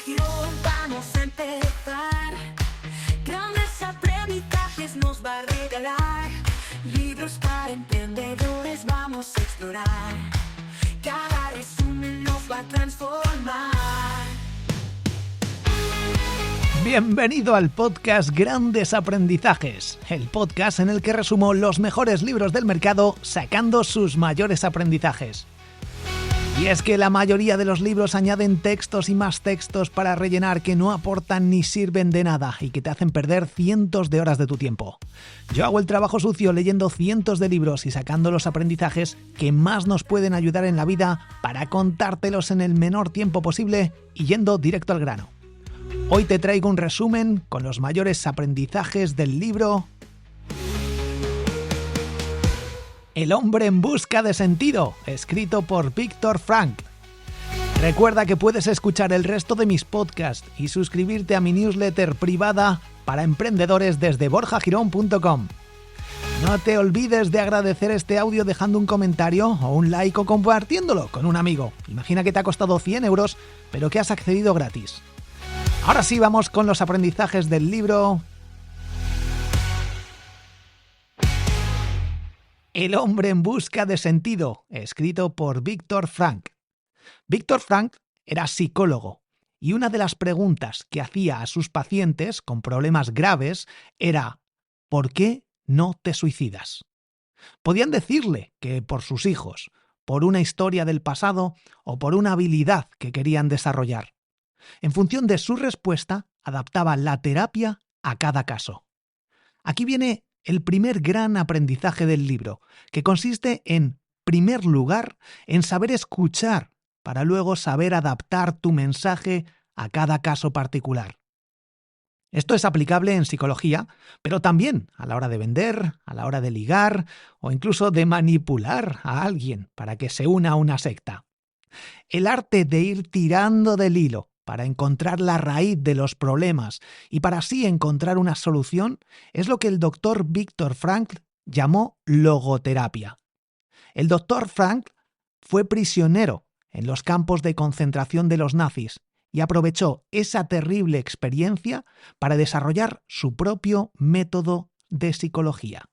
Girón, vamos a empezar. Grandes aprendizajes nos va a regalar. Libros para emprendedores vamos a explorar. Cada resumen nos va a transformar. Bienvenido al podcast Grandes Aprendizajes, el podcast en el que resumo los mejores libros del mercado sacando sus mayores aprendizajes. Y es que la mayoría de los libros añaden textos y más textos para rellenar que no aportan ni sirven de nada y que te hacen perder cientos de horas de tu tiempo. Yo hago el trabajo sucio leyendo cientos de libros y sacando los aprendizajes que más nos pueden ayudar en la vida para contártelos en el menor tiempo posible y yendo directo al grano. Hoy te traigo un resumen con los mayores aprendizajes del libro El hombre en busca de sentido, escrito por Viktor Frankl. Recuerda que puedes escuchar el resto de mis podcasts y suscribirte a mi newsletter privada para emprendedores desde borjagirón.com. No te olvides de agradecer este audio dejando un comentario o un like o compartiéndolo con un amigo. Imagina que te ha costado 100 euros, pero que has accedido gratis. Ahora sí, vamos con los aprendizajes del libro El hombre en busca de sentido, escrito por Viktor Frankl. Viktor Frankl era psicólogo y una de las preguntas que hacía a sus pacientes con problemas graves era ¿por qué no te suicidas? Podían decirle que por sus hijos, por una historia del pasado o por una habilidad que querían desarrollar. En función de su respuesta, adaptaba la terapia a cada caso. Aquí viene el primer gran aprendizaje del libro, que consiste en primer lugar, en saber escuchar para luego saber adaptar tu mensaje a cada caso particular. Esto es aplicable en psicología, pero también a la hora de vender, a la hora de ligar o incluso de manipular a alguien para que se una a una secta. El arte de ir tirando del hilo para encontrar la raíz de los problemas y para así encontrar una solución es lo que el doctor Viktor Frankl llamó logoterapia. El doctor Frankl fue prisionero en los campos de concentración de los nazis y aprovechó esa terrible experiencia para desarrollar su propio método de psicología.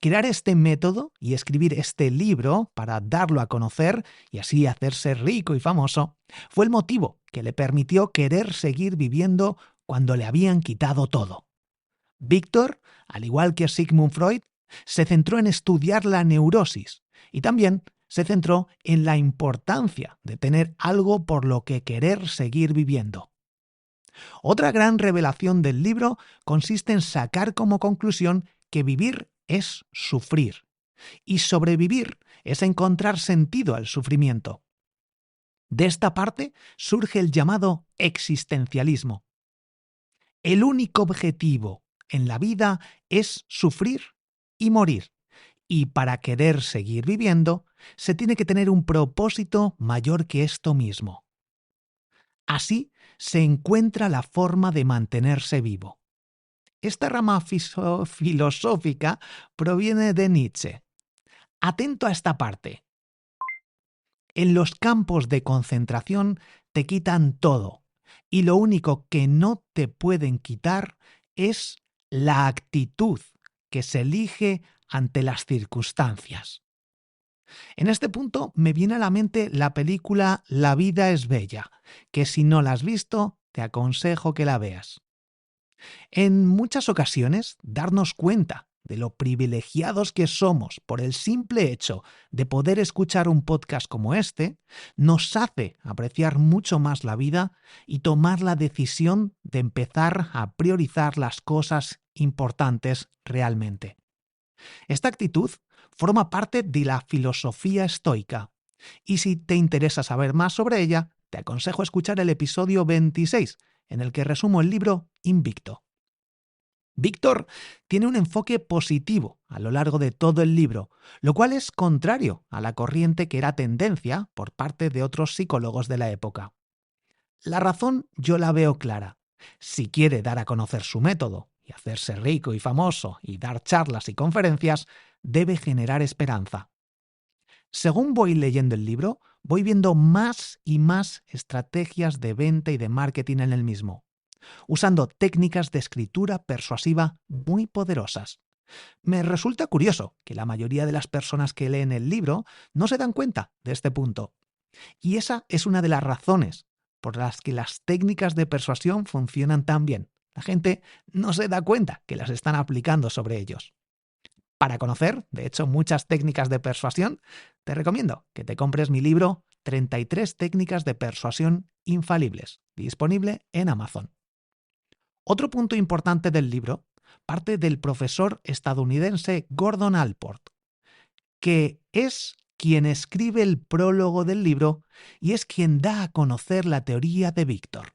Crear este método y escribir este libro para darlo a conocer y así hacerse rico y famoso fue el motivo que le permitió querer seguir viviendo cuando le habían quitado todo. Viktor, al igual que Sigmund Freud, se centró en estudiar la neurosis y también se centró en la importancia de tener algo por lo que querer seguir viviendo. Otra gran revelación del libro consiste en sacar como conclusión que vivir es sufrir y sobrevivir es encontrar sentido al sufrimiento. De esta parte surge el llamado existencialismo. El único objetivo en la vida es sufrir y morir, y para querer seguir viviendo se tiene que tener un propósito mayor que esto mismo. Así se encuentra la forma de mantenerse vivo. Esta rama filosófica proviene de Nietzsche. Atento a esta parte. En los campos de concentración te quitan todo y lo único que no te pueden quitar es la actitud que se elige ante las circunstancias. En este punto me viene a la mente la película La vida es bella, que si no la has visto, te aconsejo que la veas. En muchas ocasiones, darnos cuenta de lo privilegiados que somos por el simple hecho de poder escuchar un podcast como este, nos hace apreciar mucho más la vida y tomar la decisión de empezar a priorizar las cosas importantes realmente. Esta actitud forma parte de la filosofía estoica, y si te interesa saber más sobre ella, te aconsejo escuchar el episodio 26, en el que resumo el libro Invicto. Viktor tiene un enfoque positivo a lo largo de todo el libro, lo cual es contrario a la corriente que era tendencia por parte de otros psicólogos de la época. La razón yo la veo clara. Si quiere dar a conocer su método y hacerse rico y famoso y dar charlas y conferencias, debe generar esperanza. Según voy leyendo el libro, voy viendo más y más estrategias de venta y de marketing en el mismo, usando técnicas de escritura persuasiva muy poderosas. Me resulta curioso que la mayoría de las personas que leen el libro no se dan cuenta de este punto. Y esa es una de las razones por las que las técnicas de persuasión funcionan tan bien. La gente no se da cuenta que las están aplicando sobre ellos. Para conocer, de hecho, muchas técnicas de persuasión, te recomiendo que te compres mi libro 33 técnicas de persuasión infalibles, disponible en Amazon. Otro punto importante del libro parte del profesor estadounidense Gordon Allport, que es quien escribe el prólogo del libro y es quien da a conocer la teoría de Víctor.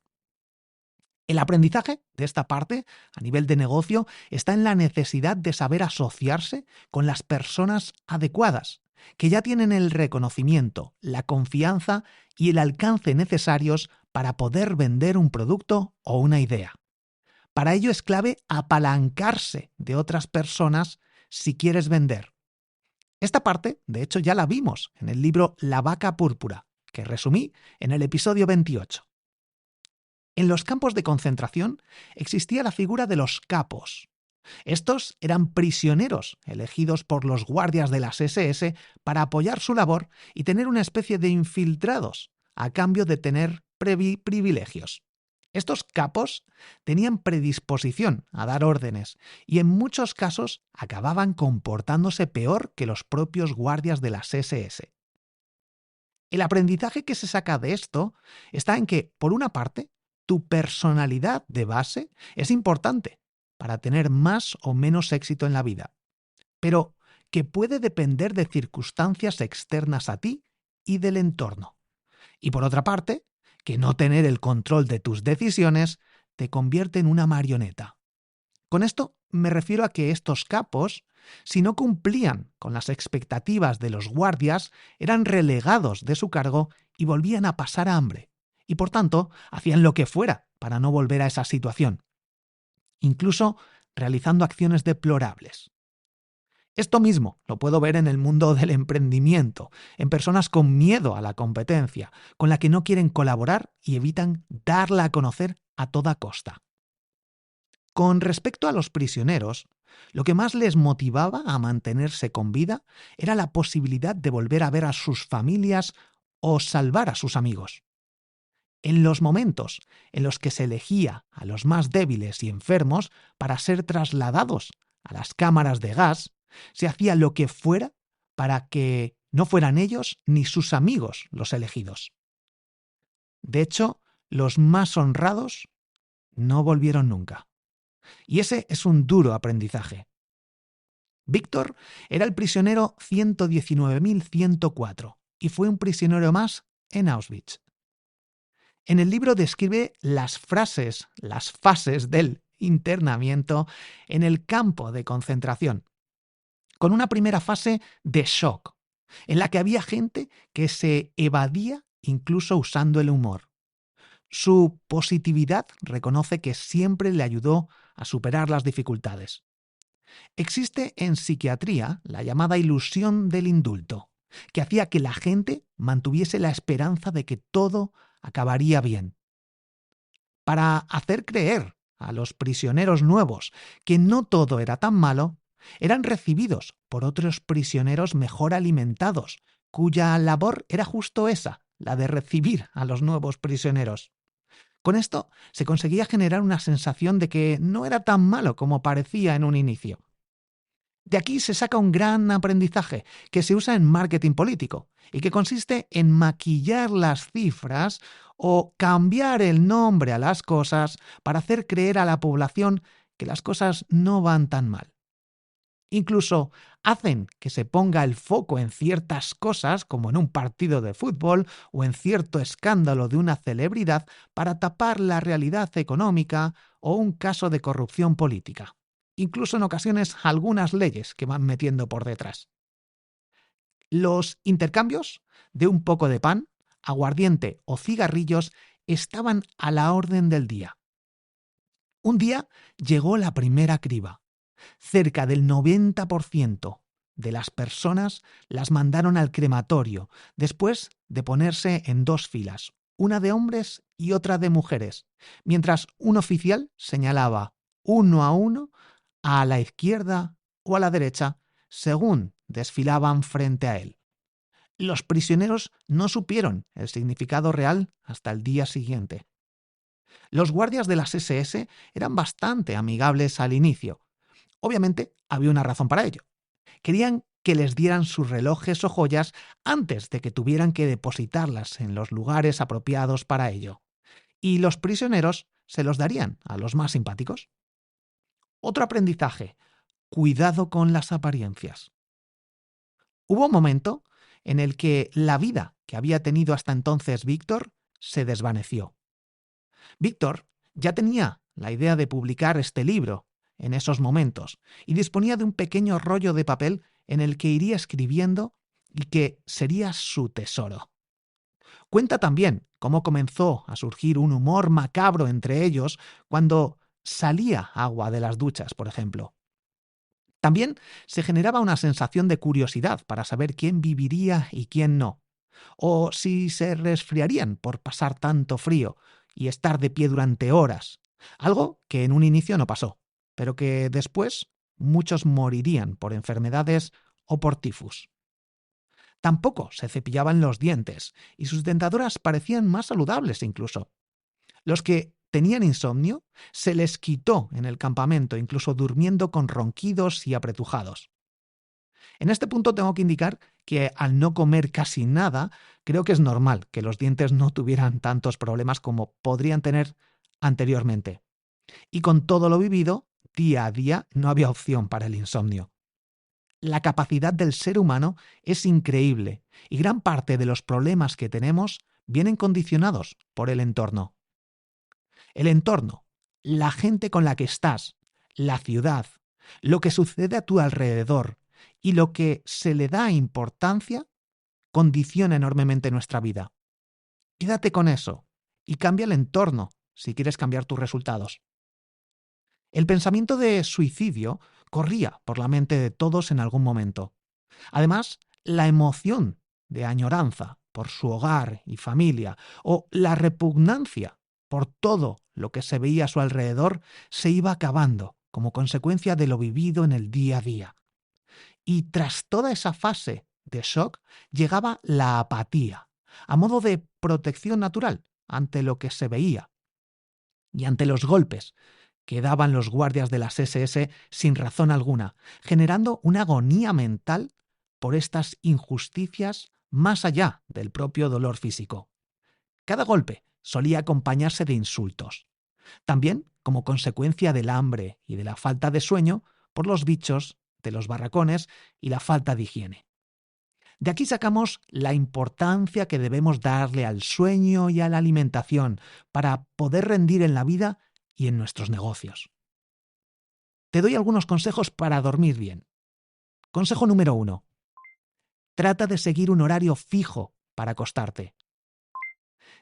El aprendizaje de esta parte, a nivel de negocio, está en la necesidad de saber asociarse con las personas adecuadas, que ya tienen el reconocimiento, la confianza y el alcance necesarios para poder vender un producto o una idea. Para ello es clave apalancarse de otras personas si quieres vender. Esta parte, de hecho, ya la vimos en el libro La vaca púrpura, que resumí en el episodio 28. En los campos de concentración existía la figura de los capos. Estos eran prisioneros elegidos por los guardias de las SS para apoyar su labor y tener una especie de infiltrados a cambio de tener privilegios. Estos capos tenían predisposición a dar órdenes y en muchos casos acababan comportándose peor que los propios guardias de las SS. El aprendizaje que se saca de esto está en que, por una parte, tu personalidad de base es importante para tener más o menos éxito en la vida, pero que puede depender de circunstancias externas a ti y del entorno. Y por otra parte, que no tener el control de tus decisiones te convierte en una marioneta. Con esto me refiero a que estos capos, si no cumplían con las expectativas de los guardias, eran relegados de su cargo y volvían a pasar hambre. Y por tanto, hacían lo que fuera para no volver a esa situación, incluso realizando acciones deplorables. Esto mismo lo puedo ver en el mundo del emprendimiento, en personas con miedo a la competencia, con la que no quieren colaborar y evitan darla a conocer a toda costa. Con respecto a los prisioneros, lo que más les motivaba a mantenerse con vida era la posibilidad de volver a ver a sus familias o salvar a sus amigos. En los momentos en los que se elegía a los más débiles y enfermos para ser trasladados a las cámaras de gas, se hacía lo que fuera para que no fueran ellos ni sus amigos los elegidos. De hecho, los más honrados no volvieron nunca. Y ese es un duro aprendizaje. Víctor era el prisionero 119.104 y fue un prisionero más en Auschwitz. En el libro describe las fases del internamiento en el campo de concentración, con una primera fase de shock, en la que había gente que se evadía incluso usando el humor. Su positividad reconoce que siempre le ayudó a superar las dificultades. Existe en psiquiatría la llamada ilusión del indulto, que hacía que la gente mantuviese la esperanza de que todo acabaría bien. Para hacer creer a los prisioneros nuevos que no todo era tan malo, eran recibidos por otros prisioneros mejor alimentados, cuya labor era justo esa, la de recibir a los nuevos prisioneros. Con esto se conseguía generar una sensación de que no era tan malo como parecía en un inicio. De aquí se saca un gran aprendizaje que se usa en marketing político y que consiste en maquillar las cifras o cambiar el nombre a las cosas para hacer creer a la población que las cosas no van tan mal. Incluso hacen que se ponga el foco en ciertas cosas, como en un partido de fútbol o en cierto escándalo de una celebridad, para tapar la realidad económica o un caso de corrupción política. Incluso en ocasiones algunas leyes que van metiendo por detrás. Los intercambios de un poco de pan, aguardiente o cigarrillos estaban a la orden del día. Un día llegó la primera criba. Cerca del 90% de las personas las mandaron al crematorio, después de ponerse en 2 filas, una de hombres y otra de mujeres, mientras un oficial señalaba uno a uno a la izquierda o a la derecha, según desfilaban frente a él. Los prisioneros no supieron el significado real hasta el día siguiente. Los guardias de las SS eran bastante amigables al inicio. Obviamente había una razón para ello. Querían que les dieran sus relojes o joyas antes de que tuvieran que depositarlas en los lugares apropiados para ello. Y los prisioneros se los darían a los más simpáticos. Otro aprendizaje: cuidado con las apariencias. Hubo un momento en el que la vida que había tenido hasta entonces Víctor se desvaneció. Víctor ya tenía la idea de publicar este libro en esos momentos y disponía de un pequeño rollo de papel en el que iría escribiendo y que sería su tesoro. Cuenta también cómo comenzó a surgir un humor macabro entre ellos cuando salía agua de las duchas, por ejemplo. También se generaba una sensación de curiosidad para saber quién viviría y quién no, o si se resfriarían por pasar tanto frío y estar de pie durante horas, algo que en un inicio no pasó, pero que después muchos morirían por enfermedades o por tifus. Tampoco se cepillaban los dientes y sus dentaduras parecían más saludables incluso. Los que tenían insomnio se les quitó en el campamento, incluso durmiendo con ronquidos y apretujados. En este punto tengo que indicar que al no comer casi nada, creo que es normal que los dientes no tuvieran tantos problemas como podrían tener anteriormente. Y con todo lo vivido, día a día no había opción para el insomnio. La capacidad del ser humano es increíble y gran parte de los problemas que tenemos vienen condicionados por el entorno. El entorno, la gente con la que estás, la ciudad, lo que sucede a tu alrededor y lo que se le da importancia condiciona enormemente nuestra vida. Quédate con eso y cambia el entorno si quieres cambiar tus resultados. El pensamiento de suicidio corría por la mente de todos en algún momento. Además, la emoción de añoranza por su hogar y familia o la repugnancia por todo lo que se veía a su alrededor se iba acabando como consecuencia de lo vivido en el día a día. Y tras toda esa fase de shock llegaba la apatía, a modo de protección natural ante lo que se veía y ante los golpes que daban los guardias de las SS sin razón alguna, generando una agonía mental por estas injusticias más allá del propio dolor físico. Cada golpe solía acompañarse de insultos, también como consecuencia del hambre y de la falta de sueño por los bichos de los barracones y la falta de higiene. De aquí sacamos la importancia que debemos darle al sueño y a la alimentación para poder rendir en la vida y en nuestros negocios. Te doy algunos consejos para dormir bien. Consejo número 1. Trata de seguir un horario fijo para acostarte.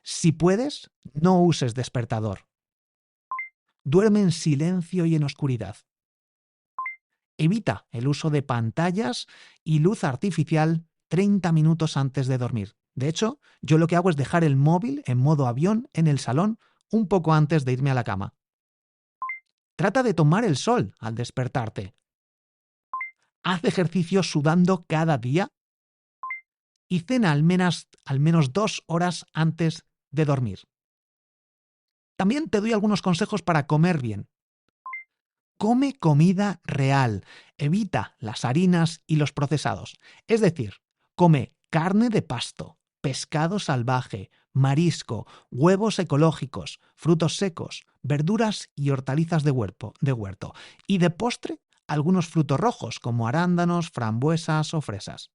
Si puedes, no uses despertador. Duerme en silencio y en oscuridad. Evita el uso de pantallas y luz artificial 30 minutos antes de dormir. De hecho, yo lo que hago es dejar el móvil en modo avión en el salón un poco antes de irme a la cama. Trata de tomar el sol al despertarte. Haz ejercicio sudando cada día y cena al menos 2 horas antes de dormir. También te doy algunos consejos para comer bien. Come comida real. Evita las harinas y los procesados. Es decir, come carne de pasto, pescado salvaje, marisco, huevos ecológicos, frutos secos, verduras y hortalizas de huerto. Y de postre, algunos frutos rojos como arándanos, frambuesas o fresas.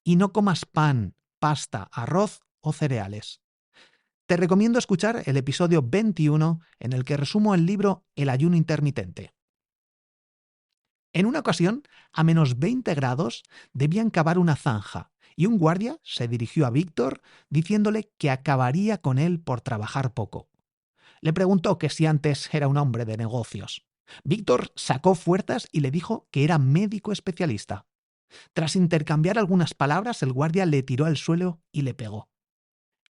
Y no comas pan, pasta, arroz o cereales. Te recomiendo escuchar el episodio 21 en el que resumo el libro El ayuno intermitente. En una ocasión, a menos 20 grados, debían cavar una zanja y un guardia se dirigió a Víctor diciéndole que acabaría con él por trabajar poco. Le preguntó que si antes era un hombre de negocios. Víctor sacó fuerzas y le dijo que era médico especialista. Tras intercambiar algunas palabras, el guardia le tiró al suelo y le pegó.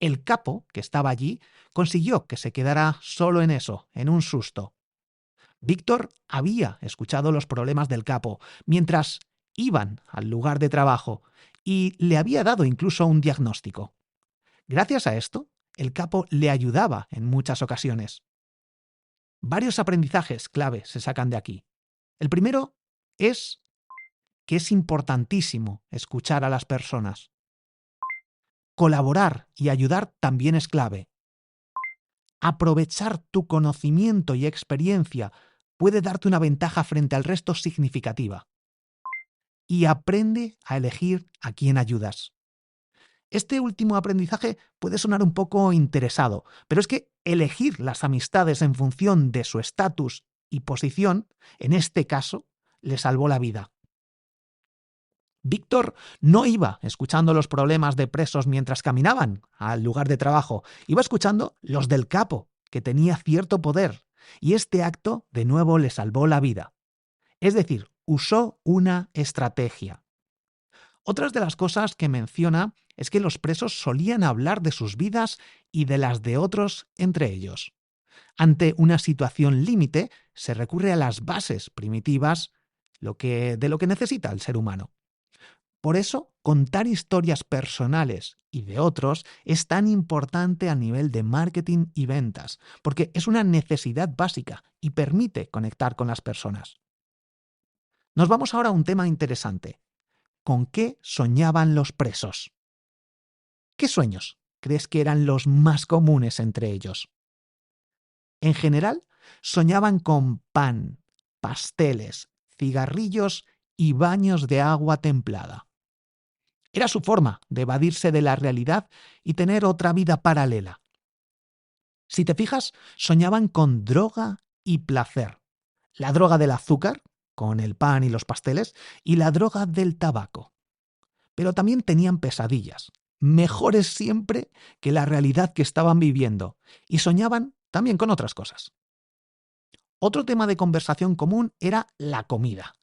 El capo, que estaba allí, consiguió que se quedara solo en eso, en un susto. Víctor había escuchado los problemas del capo mientras iban al lugar de trabajo y le había dado incluso un diagnóstico. Gracias a esto, el capo le ayudaba en muchas ocasiones. Varios aprendizajes clave se sacan de aquí. El primero es que es importantísimo escuchar a las personas. Colaborar y ayudar también es clave. Aprovechar tu conocimiento y experiencia puede darte una ventaja frente al resto significativa. Y aprende a elegir a quién ayudas. Este último aprendizaje puede sonar un poco interesado, pero es que elegir las amistades en función de su estatus y posición, en este caso, le salvó la vida. Víctor no iba escuchando los problemas de presos mientras caminaban al lugar de trabajo, iba escuchando los del capo, que tenía cierto poder, y este acto de nuevo le salvó la vida. Es decir, usó una estrategia. Otras de las cosas que menciona es que los presos solían hablar de sus vidas y de las de otros entre ellos. Ante una situación límite, se recurre a las bases primitivas de lo que necesita el ser humano. Por eso, contar historias personales y de otros es tan importante a nivel de marketing y ventas, porque es una necesidad básica y permite conectar con las personas. Nos vamos ahora a un tema interesante. ¿Con qué soñaban los presos? ¿Qué sueños crees que eran los más comunes entre ellos? En general, soñaban con pan, pasteles, cigarrillos y baños de agua templada. Era su forma de evadirse de la realidad y tener otra vida paralela. Si te fijas, soñaban con droga y placer. La droga del azúcar, con el pan y los pasteles, y la droga del tabaco. Pero también tenían pesadillas, mejores siempre que la realidad que estaban viviendo, y soñaban también con otras cosas. Otro tema de conversación común era la comida.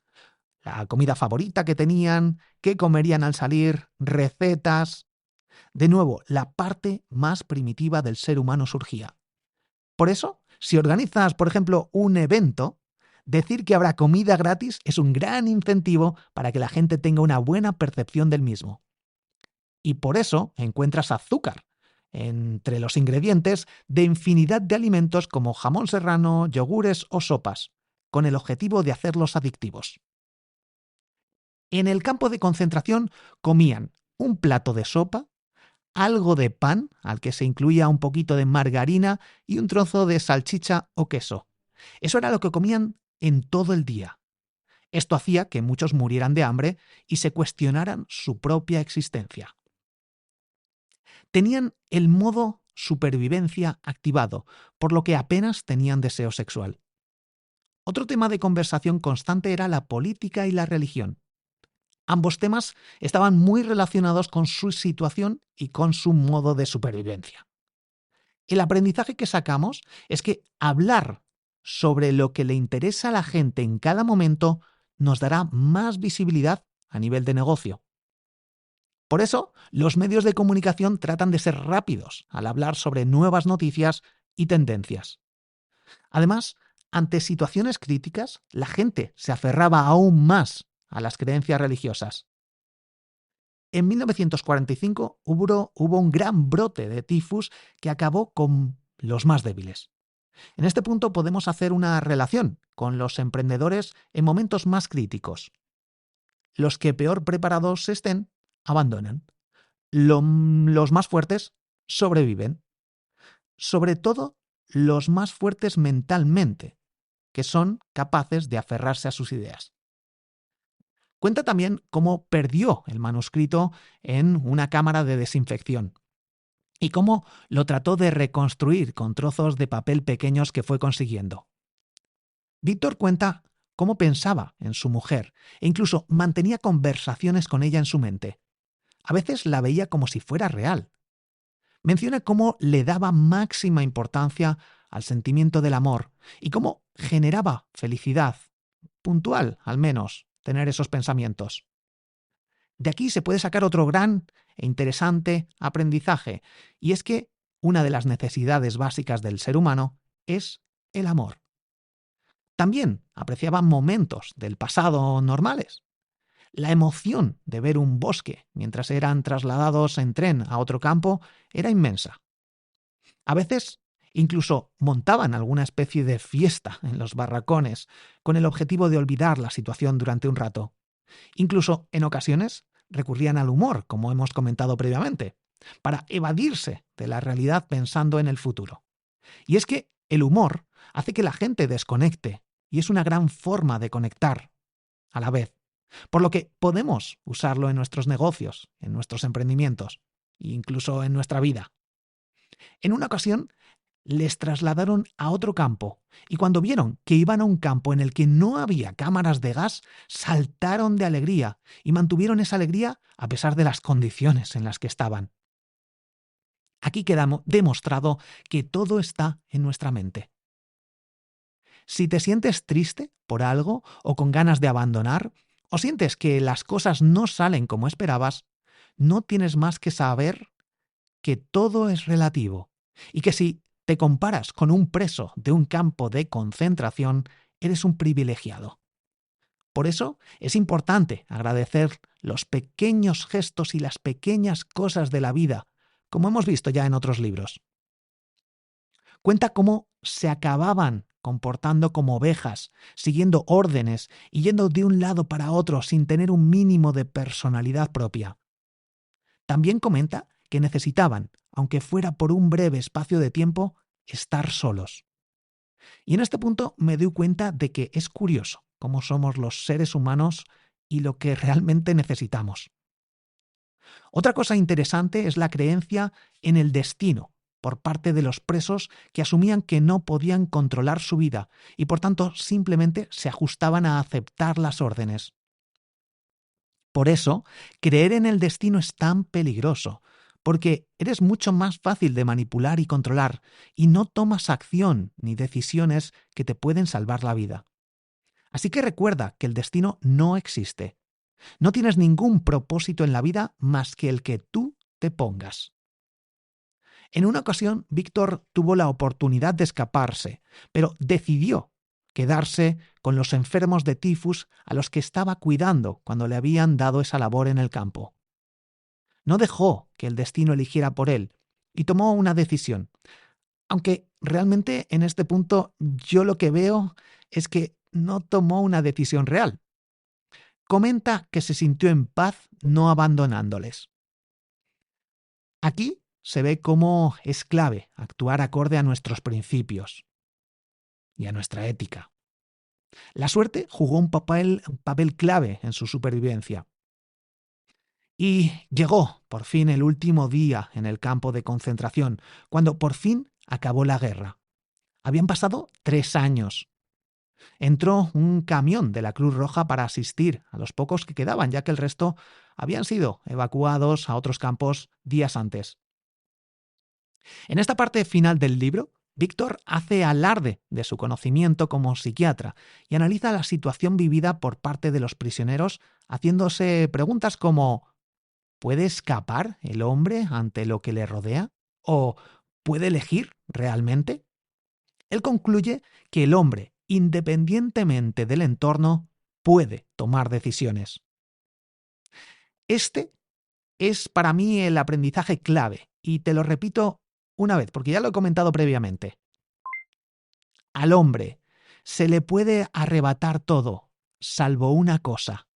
La comida favorita que tenían, qué comerían al salir, recetas. De nuevo, la parte más primitiva del ser humano surgía. Por eso, si organizas, por ejemplo, un evento, decir que habrá comida gratis es un gran incentivo para que la gente tenga una buena percepción del mismo. Y por eso encuentras azúcar entre los ingredientes de infinidad de alimentos como jamón serrano, yogures o sopas, con el objetivo de hacerlos adictivos. En el campo de concentración comían un plato de sopa, algo de pan, al que se incluía un poquito de margarina y un trozo de salchicha o queso. Eso era lo que comían en todo el día. Esto hacía que muchos murieran de hambre y se cuestionaran su propia existencia. Tenían el modo supervivencia activado, por lo que apenas tenían deseo sexual. Otro tema de conversación constante era la política y la religión. Ambos temas estaban muy relacionados con su situación y con su modo de supervivencia. El aprendizaje que sacamos es que hablar sobre lo que le interesa a la gente en cada momento nos dará más visibilidad a nivel de negocio. Por eso, los medios de comunicación tratan de ser rápidos al hablar sobre nuevas noticias y tendencias. Además, ante situaciones críticas, la gente se aferraba aún más a las creencias religiosas. En 1945 hubo un gran brote de tifus que acabó con los más débiles. En este punto podemos hacer una relación con los emprendedores en momentos más críticos. Los que peor preparados estén, abandonan. Los más fuertes sobreviven. Sobre todo los más fuertes mentalmente, que son capaces de aferrarse a sus ideas. Cuenta también cómo perdió el manuscrito en una cámara de desinfección y cómo lo trató de reconstruir con trozos de papel pequeños que fue consiguiendo. Víctor cuenta cómo pensaba en su mujer e incluso mantenía conversaciones con ella en su mente. A veces la veía como si fuera real. Menciona cómo le daba máxima importancia al sentimiento del amor y cómo generaba felicidad, puntual al menos, tener esos pensamientos. De aquí se puede sacar otro gran e interesante aprendizaje, y es que una de las necesidades básicas del ser humano es el amor. También apreciaban momentos del pasado normales. La emoción de ver un bosque mientras eran trasladados en tren a otro campo era inmensa. A veces incluso montaban alguna especie de fiesta en los barracones con el objetivo de olvidar la situación durante un rato. Incluso en ocasiones recurrían al humor, como hemos comentado previamente, para evadirse de la realidad pensando en el futuro. Y es que el humor hace que la gente desconecte y es una gran forma de conectar a la vez, por lo que podemos usarlo en nuestros negocios, en nuestros emprendimientos e incluso en nuestra vida. En una ocasión les trasladaron a otro campo y cuando vieron que iban a un campo en el que no había cámaras de gas, saltaron de alegría y mantuvieron esa alegría a pesar de las condiciones en las que estaban. Aquí queda demostrado que todo está en nuestra mente. Si te sientes triste por algo o con ganas de abandonar, o sientes que las cosas no salen como esperabas, no tienes más que saber que todo es relativo y que si te comparas con un preso de un campo de concentración, eres un privilegiado. Por eso es importante agradecer los pequeños gestos y las pequeñas cosas de la vida, como hemos visto ya en otros libros. Cuenta cómo se acababan comportando como ovejas, siguiendo órdenes y yendo de un lado para otro sin tener un mínimo de personalidad propia. También comenta que necesitaban, aunque fuera por un breve espacio de tiempo, estar solos. Y en este punto me doy cuenta de que es curioso cómo somos los seres humanos y lo que realmente necesitamos. Otra cosa interesante es la creencia en el destino por parte de los presos que asumían que no podían controlar su vida y por tanto simplemente se ajustaban a aceptar las órdenes. Por eso, creer en el destino es tan peligroso, porque eres mucho más fácil de manipular y controlar y no tomas acción ni decisiones que te pueden salvar la vida. Así que recuerda que el destino no existe. No tienes ningún propósito en la vida más que el que tú te pongas. En una ocasión, Víctor tuvo la oportunidad de escaparse, pero decidió quedarse con los enfermos de tifus a los que estaba cuidando cuando le habían dado esa labor en el campo. No dejó que el destino eligiera por él y tomó una decisión. Aunque realmente en este punto yo lo que veo es que no tomó una decisión real. Comenta que se sintió en paz no abandonándoles. Aquí se ve cómo es clave actuar acorde a nuestros principios y a nuestra ética. La suerte jugó un papel clave en su supervivencia. Y llegó por fin el último día en el campo de concentración, cuando por fin acabó la guerra. Habían pasado 3 años. Entró un camión de la Cruz Roja para asistir a los pocos que quedaban, ya que el resto habían sido evacuados a otros campos días antes. En esta parte final del libro, Víctor hace alarde de su conocimiento como psiquiatra y analiza la situación vivida por parte de los prisioneros, haciéndose preguntas como ¿puede escapar el hombre ante lo que le rodea? ¿O puede elegir realmente? Él concluye que el hombre, independientemente del entorno, puede tomar decisiones. Este es para mí el aprendizaje clave, y te lo repito una vez, porque ya lo he comentado previamente. Al hombre se le puede arrebatar todo, salvo una cosa,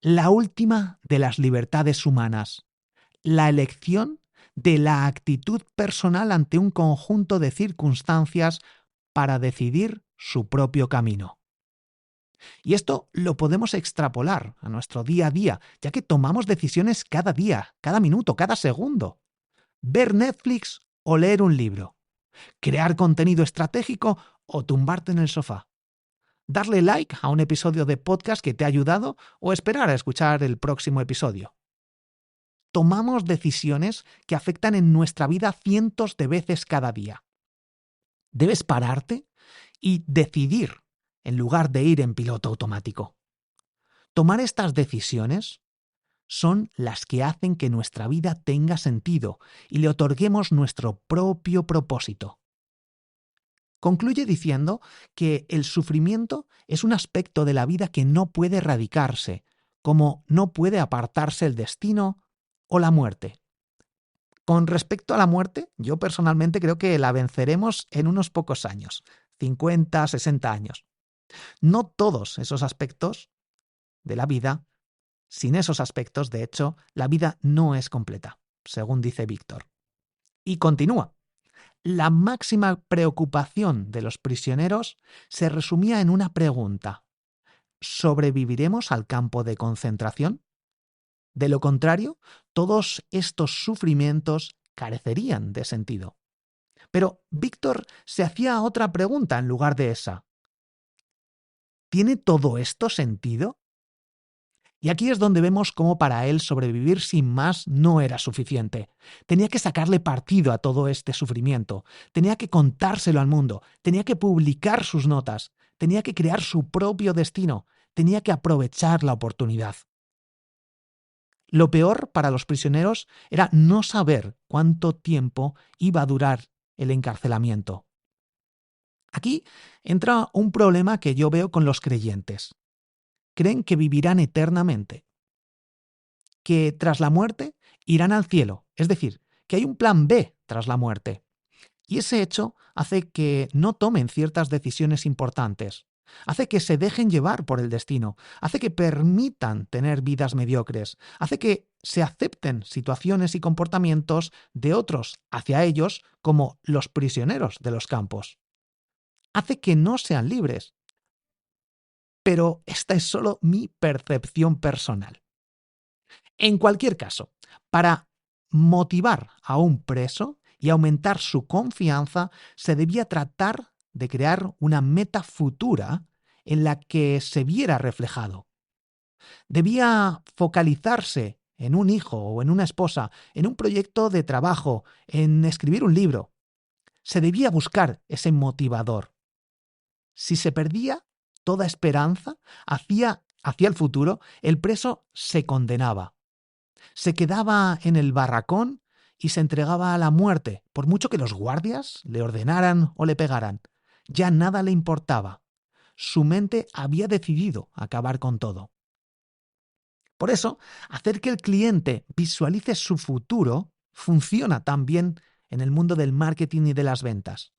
la última de las libertades humanas, la elección de la actitud personal ante un conjunto de circunstancias para decidir su propio camino. Y esto lo podemos extrapolar a nuestro día a día, ya que tomamos decisiones cada día, cada minuto, cada segundo. Ver Netflix o leer un libro. Crear contenido estratégico o tumbarte en el sofá. Darle like a un episodio de podcast que te ha ayudado o esperar a escuchar el próximo episodio. Tomamos decisiones que afectan en nuestra vida cientos de veces cada día. Debes pararte y decidir en lugar de ir en piloto automático. Tomar estas decisiones son las que hacen que nuestra vida tenga sentido y le otorguemos nuestro propio propósito. Concluye diciendo que el sufrimiento es un aspecto de la vida que no puede erradicarse, como no puede apartarse el destino o la muerte. Con respecto a la muerte, yo personalmente creo que la venceremos en unos pocos años, 50, 60 años. No todos esos aspectos de la vida, sin esos aspectos, de hecho, la vida no es completa, según dice Víctor. Y continúa. La máxima preocupación de los prisioneros se resumía en una pregunta: ¿sobreviviremos al campo de concentración? De lo contrario, todos estos sufrimientos carecerían de sentido. Pero Víctor se hacía otra pregunta en lugar de esa. ¿Tiene todo esto sentido? Y aquí es donde vemos cómo para él sobrevivir sin más no era suficiente. Tenía que sacarle partido a todo este sufrimiento, tenía que contárselo al mundo, tenía que publicar sus notas, tenía que crear su propio destino, tenía que aprovechar la oportunidad. Lo peor para los prisioneros era no saber cuánto tiempo iba a durar el encarcelamiento. Aquí entra un problema que yo veo con los creyentes. Creen que vivirán eternamente, que tras la muerte irán al cielo, es decir, que hay un plan B tras la muerte. Y ese hecho hace que no tomen ciertas decisiones importantes, hace que se dejen llevar por el destino, hace que permitan tener vidas mediocres, hace que se acepten situaciones y comportamientos de otros hacia ellos como los prisioneros de los campos. Hace que no sean libres. Pero esta es solo mi percepción personal. En cualquier caso, para motivar a un preso y aumentar su confianza, se debía tratar de crear una meta futura en la que se viera reflejado. Debía focalizarse en un hijo o en una esposa, en un proyecto de trabajo, en escribir un libro. Se debía buscar ese motivador. Si se perdía toda esperanza hacia el futuro, el preso se condenaba. Se quedaba en el barracón y se entregaba a la muerte, por mucho que los guardias le ordenaran o le pegaran. Ya nada le importaba. Su mente había decidido acabar con todo. Por eso, hacer que el cliente visualice su futuro funciona también en el mundo del marketing y de las ventas.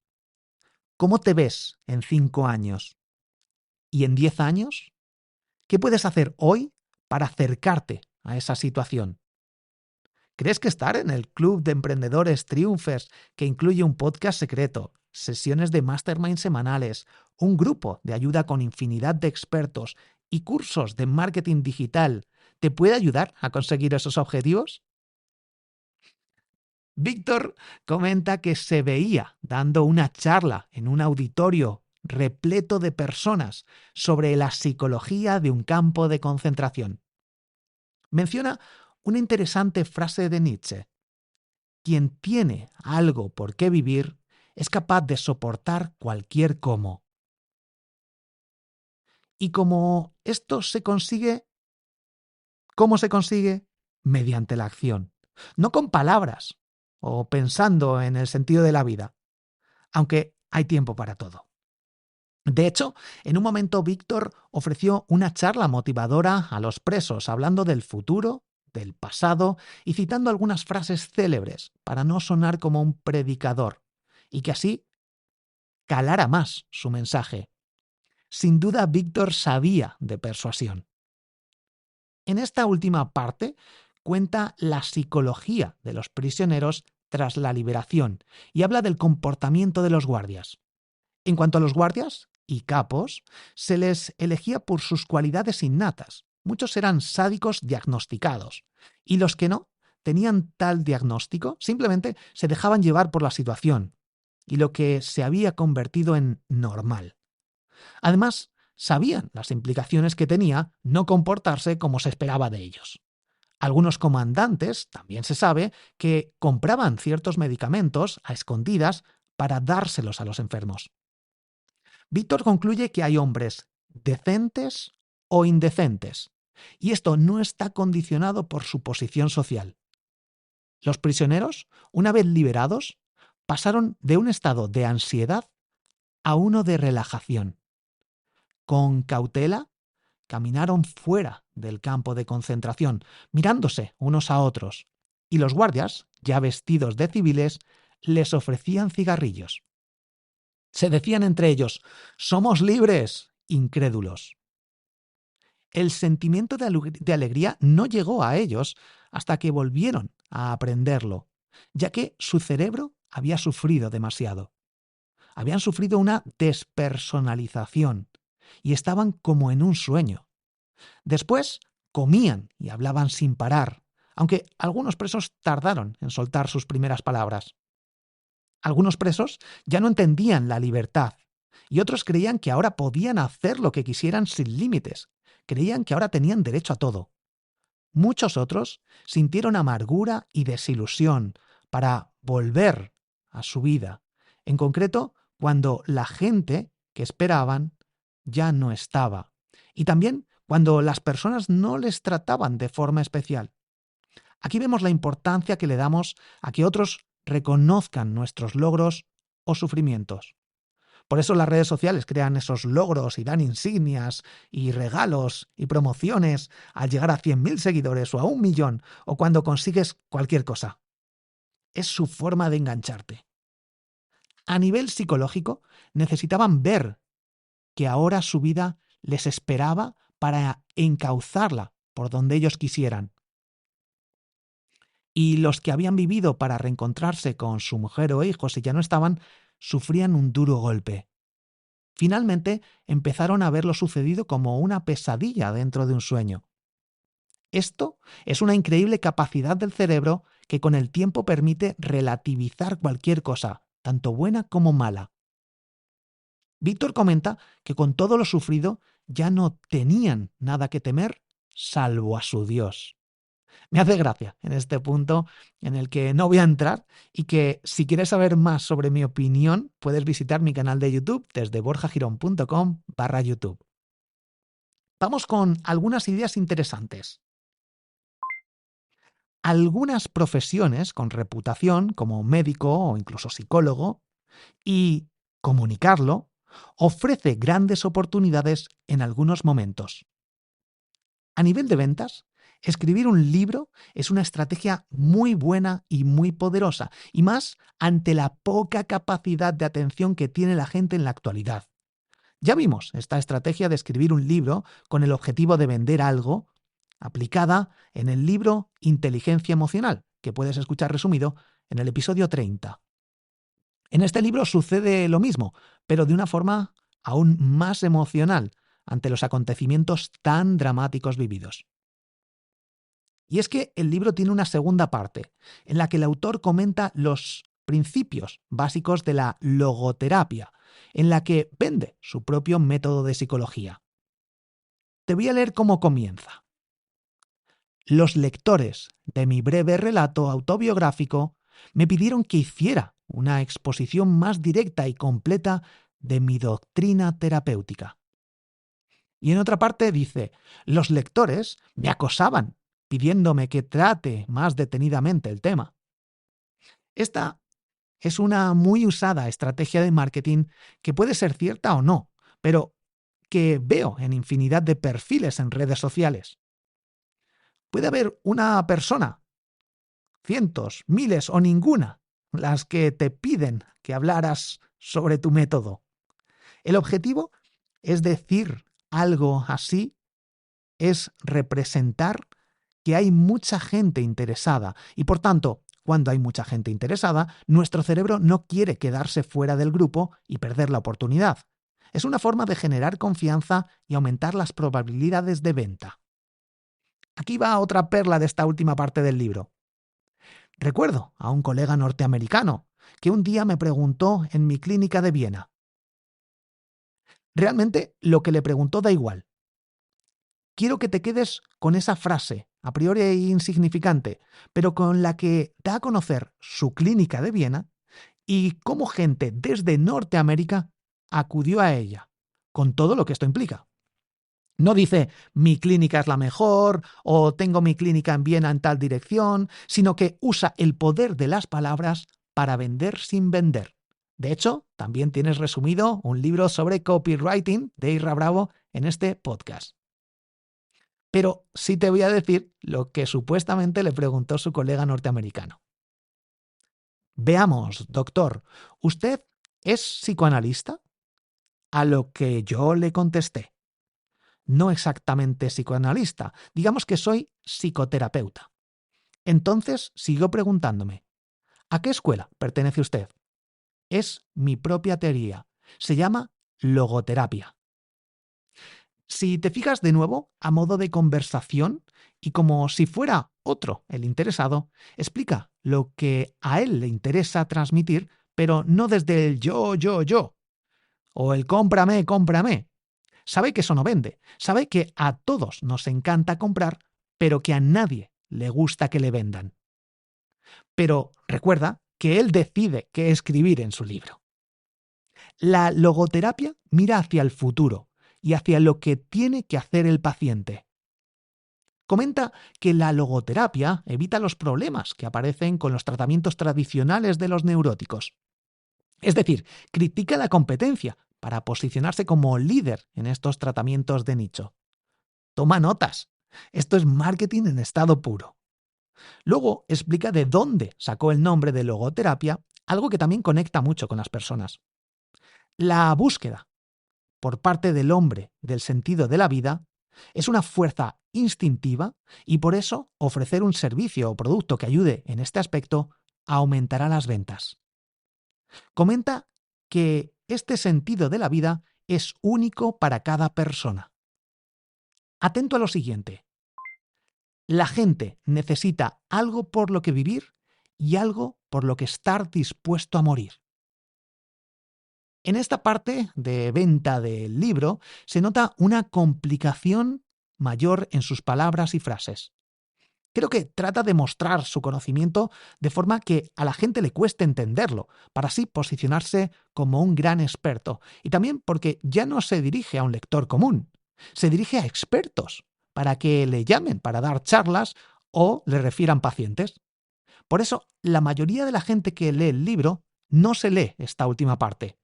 ¿Cómo te ves en 5 años? ¿Y en 10 años? ¿Qué puedes hacer hoy para acercarte a esa situación? ¿Crees que estar en el Club de Emprendedores Triunfers, que incluye un podcast secreto, sesiones de mastermind semanales, un grupo de ayuda con infinidad de expertos y cursos de marketing digital, te puede ayudar a conseguir esos objetivos? Víctor comenta que se veía dando una charla en un auditorio repleto de personas sobre la psicología de un campo de concentración. Menciona una interesante frase de Nietzsche: quien tiene algo por qué vivir es capaz de soportar cualquier cómo. Y como esto se consigue, ¿cómo se consigue? Mediante la acción, no con palabras o pensando en el sentido de la vida, aunque hay tiempo para todo. De hecho, en un momento Víctor ofreció una charla motivadora a los presos, hablando del futuro, del pasado y citando algunas frases célebres para no sonar como un predicador y que así calara más su mensaje. Sin duda, Víctor sabía de persuasión. En esta última parte cuenta la psicología de los prisioneros tras la liberación y habla del comportamiento de los guardias. En cuanto a los guardias y capos, se les elegía por sus cualidades innatas. Muchos eran sádicos diagnosticados, y los que no tenían tal diagnóstico simplemente se dejaban llevar por la situación y lo que se había convertido en normal. Además, sabían las implicaciones que tenía no comportarse como se esperaba de ellos. Algunos comandantes, también se sabe, que compraban ciertos medicamentos a escondidas para dárselos a los enfermos. Víctor concluye que hay hombres decentes o indecentes, Y esto no está condicionado por su posición social. Los prisioneros, una vez liberados, pasaron de un estado de ansiedad a uno de relajación. Con cautela, caminaron fuera del campo de concentración, mirándose unos a otros, y los guardias, ya vestidos de civiles, les ofrecían cigarrillos. Se decían entre ellos: «¡Somos libres!», incrédulos. El sentimiento de alegría no llegó a ellos hasta que volvieron a aprenderlo, ya que su cerebro había sufrido demasiado. Habían sufrido una despersonalización y estaban como en un sueño. Después comían y hablaban sin parar, aunque algunos presos tardaron en soltar sus primeras palabras. Algunos presos ya no entendían la libertad y otros creían que ahora podían hacer lo que quisieran sin límites. Creían que ahora tenían derecho a todo. Muchos otros sintieron amargura y desilusión para volver a su vida, en concreto cuando la gente que esperaban ya no estaba, y también cuando las personas no les trataban de forma especial. Aquí vemos la importancia que le damos a que otros reconozcan nuestros logros o sufrimientos. Por eso las redes sociales crean esos logros y dan insignias y regalos y promociones al llegar a 100.000 seguidores o a 1.000.000 o cuando consigues cualquier cosa. Es su forma de engancharte. A nivel psicológico, necesitaban ver que ahora su vida les esperaba para encauzarla por donde ellos quisieran. Y los que habían vivido para reencontrarse con su mujer o hijos y ya no estaban, sufrían un duro golpe. Finalmente empezaron a ver lo sucedido como una pesadilla dentro de un sueño. Esto es una increíble capacidad del cerebro que con el tiempo permite relativizar cualquier cosa, tanto buena como mala. Víctor comenta que con todo lo sufrido ya no tenían nada que temer salvo a su Dios. Me hace gracia en este punto en el que no voy a entrar y que si quieres saber más sobre mi opinión puedes visitar mi canal de YouTube desde borjagirón.com/YouTube. Vamos con algunas ideas interesantes. Algunas profesiones con reputación, como médico o incluso psicólogo, y comunicarlo, ofrece grandes oportunidades en algunos momentos. A nivel de ventas, escribir un libro es una estrategia muy buena y muy poderosa, y más ante la poca capacidad de atención que tiene la gente en la actualidad. Ya vimos esta estrategia de escribir un libro con el objetivo de vender algo, aplicada en el libro Inteligencia Emocional, que puedes escuchar resumido en el episodio 30. En este libro sucede lo mismo, pero de una forma aún más emocional ante los acontecimientos tan dramáticos vividos. Y es que el libro tiene una segunda parte, en la que el autor comenta los principios básicos de la logoterapia, en la que vende su propio método de psicología. Te voy a leer cómo comienza. Los lectores de mi breve relato autobiográfico me pidieron que hiciera una exposición más directa y completa de mi doctrina terapéutica. Y en otra parte dice, los lectores me acosaban pidiéndome que trate más detenidamente el tema. Esta es una muy usada estrategia de marketing que puede ser cierta o no, pero que veo en infinidad de perfiles en redes sociales. Puede haber una persona, cientos, miles o ninguna, las que te piden que hablaras sobre tu método. El objetivo es decir algo así, es representar que hay mucha gente interesada y, por tanto, cuando hay mucha gente interesada, nuestro cerebro no quiere quedarse fuera del grupo y perder la oportunidad. Es una forma de generar confianza y aumentar las probabilidades de venta. Aquí va otra perla de esta última parte del libro. Recuerdo a un colega norteamericano que un día me preguntó en mi clínica de Viena. Realmente lo que le preguntó da igual. Quiero que te quedes con esa frase, a priori insignificante, pero con la que da a conocer su clínica de Viena y cómo gente desde Norteamérica acudió a ella, con todo lo que esto implica. No dice mi clínica es la mejor o tengo mi clínica en Viena en tal dirección, sino que usa el poder de las palabras para vender sin vender. De hecho, también tienes resumido un libro sobre copywriting de Ira Bravo en este podcast. Pero sí te voy a decir lo que supuestamente le preguntó su colega norteamericano. Veamos, doctor, ¿usted es psicoanalista? A lo que yo le contesté. No exactamente psicoanalista, digamos que soy psicoterapeuta. Entonces siguió preguntándome, ¿a qué escuela pertenece usted? Es mi propia teoría, se llama logoterapia. Si te fijas de nuevo, a modo de conversación y como si fuera otro el interesado, explica lo que a él le interesa transmitir, pero no desde el yo, o el cómprame, cómprame. Sabe que eso no vende, sabe que a todos nos encanta comprar, pero que a nadie le gusta que le vendan. Pero recuerda que él decide qué escribir en su libro. La logoterapia mira hacia el futuro y hacia lo que tiene que hacer el paciente. Comenta que la logoterapia evita los problemas que aparecen con los tratamientos tradicionales de los neuróticos. Es decir, critica la competencia para posicionarse como líder en estos tratamientos de nicho. Toma notas. Esto es marketing en estado puro. Luego explica de dónde sacó el nombre de logoterapia, algo que también conecta mucho con las personas. La búsqueda por parte del hombre del sentido de la vida es una fuerza instintiva y por eso ofrecer un servicio o producto que ayude en este aspecto aumentará las ventas. Comenta que este sentido de la vida es único para cada persona. Atento a lo siguiente. La gente necesita algo por lo que vivir y algo por lo que estar dispuesto a morir. En esta parte de venta del libro se nota una complicación mayor en sus palabras y frases. Creo que trata de mostrar su conocimiento de forma que a la gente le cueste entenderlo, para así posicionarse como un gran experto. Y también porque ya no se dirige a un lector común, se dirige a expertos, para que le llamen para dar charlas o le refieran pacientes. Por eso, la mayoría de la gente que lee el libro no se lee esta última parte.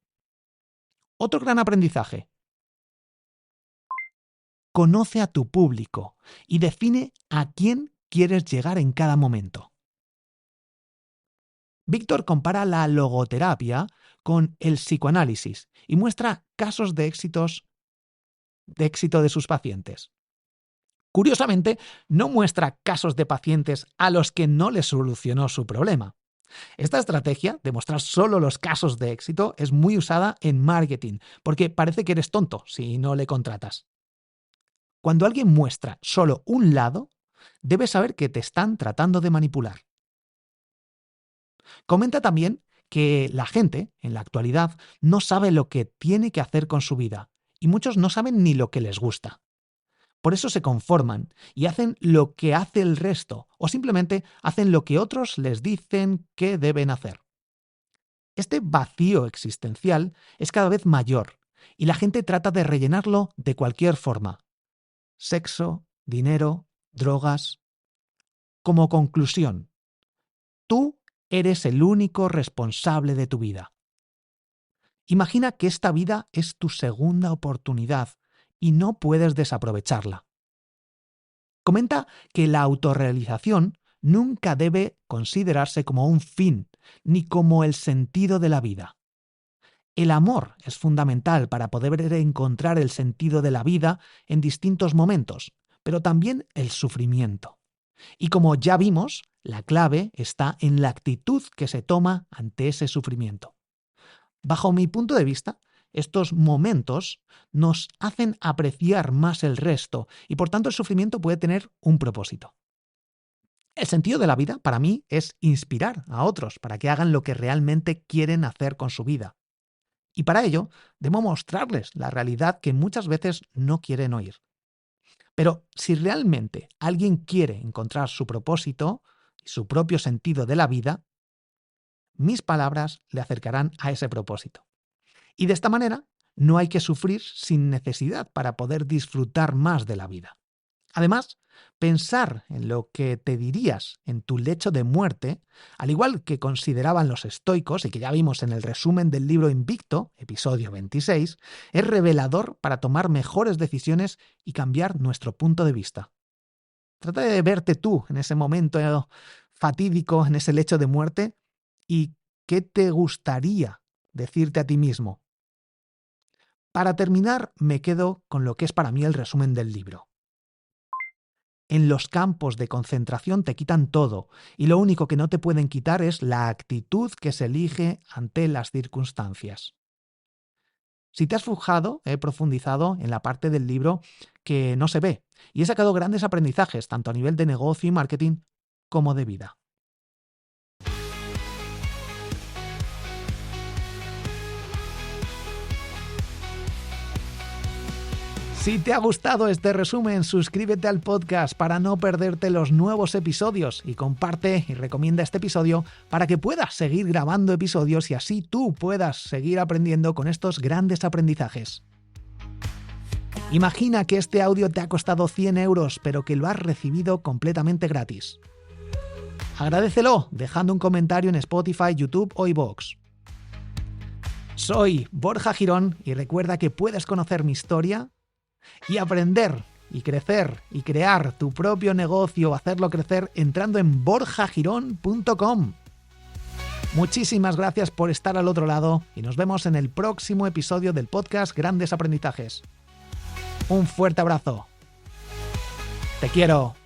Otro gran aprendizaje. Conoce a tu público y define a quién quieres llegar en cada momento. Víctor compara la logoterapia con el psicoanálisis y muestra casos de éxito de sus pacientes. Curiosamente, no muestra casos de pacientes a los que no les solucionó su problema. Esta estrategia de mostrar solo los casos de éxito es muy usada en marketing, porque parece que eres tonto si no le contratas. Cuando alguien muestra solo un lado, debes saber que te están tratando de manipular. Comenta también que la gente, en la actualidad, no sabe lo que tiene que hacer con su vida, y muchos no saben ni lo que les gusta. Por eso se conforman y hacen lo que hace el resto, o simplemente hacen lo que otros les dicen que deben hacer. Este vacío existencial es cada vez mayor, y la gente trata de rellenarlo de cualquier forma. Sexo, dinero, drogas. Como conclusión, tú eres el único responsable de tu vida. Imagina que esta vida es tu segunda oportunidad y no puedes desaprovecharla. Comenta que la autorrealización nunca debe considerarse como un fin, ni como el sentido de la vida. El amor es fundamental para poder encontrar el sentido de la vida en distintos momentos, pero también el sufrimiento. Y como ya vimos, la clave está en la actitud que se toma ante ese sufrimiento. Bajo mi punto de vista, estos momentos nos hacen apreciar más el resto y por tanto el sufrimiento puede tener un propósito. El sentido de la vida, para mí, es inspirar a otros para que hagan lo que realmente quieren hacer con su vida. Y para ello, debo mostrarles la realidad que muchas veces no quieren oír. Pero si realmente alguien quiere encontrar su propósito y su propio sentido de la vida, mis palabras le acercarán a ese propósito. Y de esta manera no hay que sufrir sin necesidad para poder disfrutar más de la vida. Además, pensar en lo que te dirías en tu lecho de muerte, al igual que consideraban los estoicos y que ya vimos en el resumen del libro Invicto, episodio 26, es revelador para tomar mejores decisiones y cambiar nuestro punto de vista. Trata de verte tú en ese momento fatídico, en ese lecho de muerte, y qué te gustaría decirte a ti mismo. Para terminar, me quedo con lo que es para mí el resumen del libro. En los campos de concentración te quitan todo y lo único que no te pueden quitar es la actitud que se elige ante las circunstancias. Si te has fijado, he profundizado en la parte del libro que no se ve y he sacado grandes aprendizajes tanto a nivel de negocio y marketing como de vida. Si te ha gustado este resumen, suscríbete al podcast para no perderte los nuevos episodios y comparte y recomienda este episodio para que puedas seguir grabando episodios y así tú puedas seguir aprendiendo con estos grandes aprendizajes. Imagina que este audio te ha costado 100 euros, pero que lo has recibido completamente gratis. Agradécelo dejando un comentario en Spotify, YouTube o iVoox. Soy Borja Girón y recuerda que puedes conocer mi historia y aprender y crecer y crear tu propio negocio o hacerlo crecer entrando en borjagirón.com. Muchísimas gracias por estar al otro lado y nos vemos en el próximo episodio del podcast Grandes Aprendizajes. Un fuerte abrazo. Te quiero.